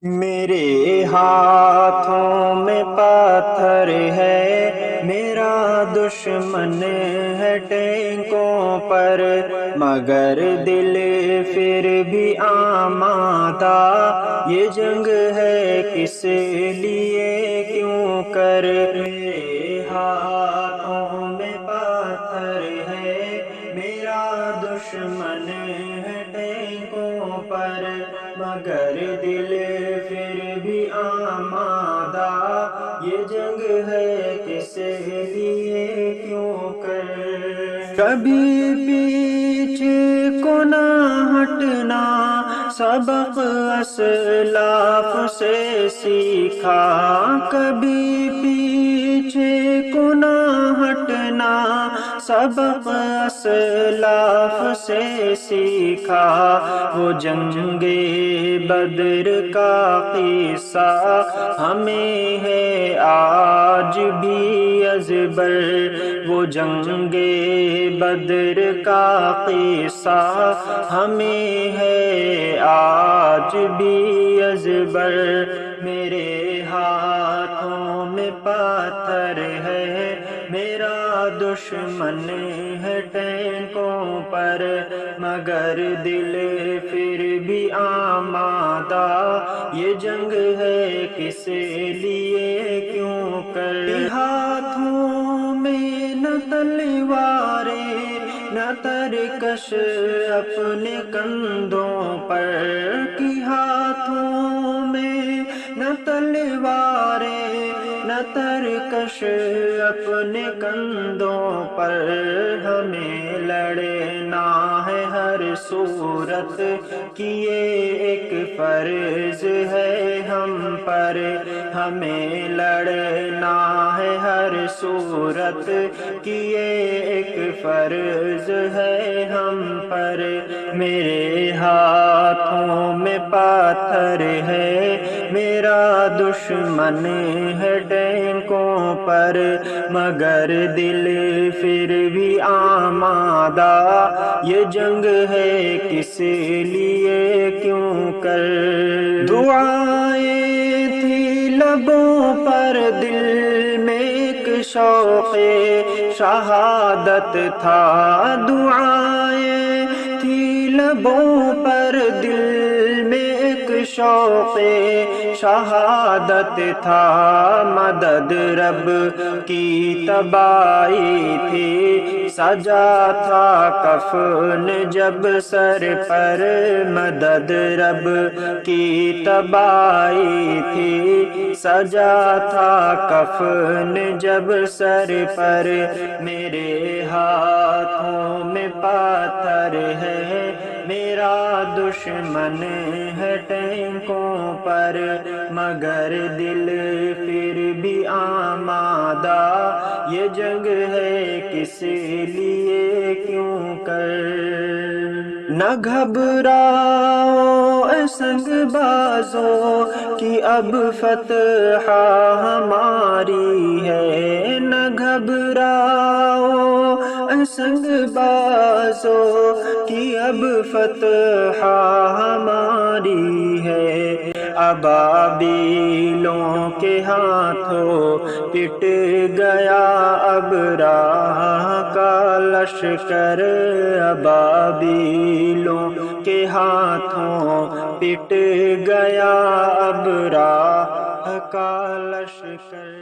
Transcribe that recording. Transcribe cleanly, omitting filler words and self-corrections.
میرے ہاتھوں میں پتھر ہے، میرا دشمن ہے ٹینکوں پر، مگر دل پھر بھی آمادہ، یہ جنگ ہے کس لیے کیوں کر۔ میرے ہاتھوں میں پتھر ہے، میرا دشمن ہے ٹینکوں پر، مگر دل پھر بھی آمادہ، یہ جنگ ہے کس لیے کیوں کر۔ کبھی پیچھے کو نہ ہٹنا، سبق اسلاف سے سیکھا، کبھی پیچھے کو نہ ہٹنا، سبق اسلاف سے سیکھا، وہ جنگ بدر کا قصہ ہمیں ہے آج بھی ازبر، وہ جنگ بدر کا قصہ ہمیں ہے آج بھی ازبر۔ میرے ہاتھوں میں پتھر ہے، میرا دشمن ہے ٹینکوں پر، مگر دل پھر بھی آمادہ، یہ جنگ ہے کس لیے کیوں کر۔ ہاتھوں میں نہ تلواریں نہ ترکش اپنے کندھوں پر، کی ہاتھوں میں نہ تلواریں نہ ترکش اپنے کندھوں پر، ہمیں لڑنا ہے ہر صورت کی، یہ ایک فرض ہے ہم پر، ہمیں لڑنا ہے ہر صورت کی، یہ ایک فرض ہے ہم پر۔ میرے ہاتھوں میں پتھر ہے، میرا دشمن ہے ٹینکوں پر، مگر دل پھر بھی آمادہ، یہ جنگ ہے کس لیے کیوں کر۔ دعائیں تھی لبوں پر، دل میں ایک شوق شہادت تھا، دعائیں تھی لبوں پر، دل میں ایک شوق شہادت تھا، مدد رب کی تباہی تھی، سجا تھا کفن جب سر پر، مدد رب کی تباہی تھی، سجا تھا کفن جب سر پر۔ میرے ہاتھوں میں پتھر ہے، میرا دشمن ہے ٹینکوں پر، مگر دل پھر بھی آمادہ، یہ جنگ ہے کس لیے کیوں کر۔ نہ گھبراؤ اے سنگ بازو کہ اب فتح ہماری ہے، نہ گھبراؤ اے سنگ بازو کہ اب فتح ہماری ہے، ابابیلوں کے ہاتھوں پٹ گیا اب راہ کا لشکر، ابابیلوں کے ہاتھوں پٹ گیا اب راہ کا لشکر۔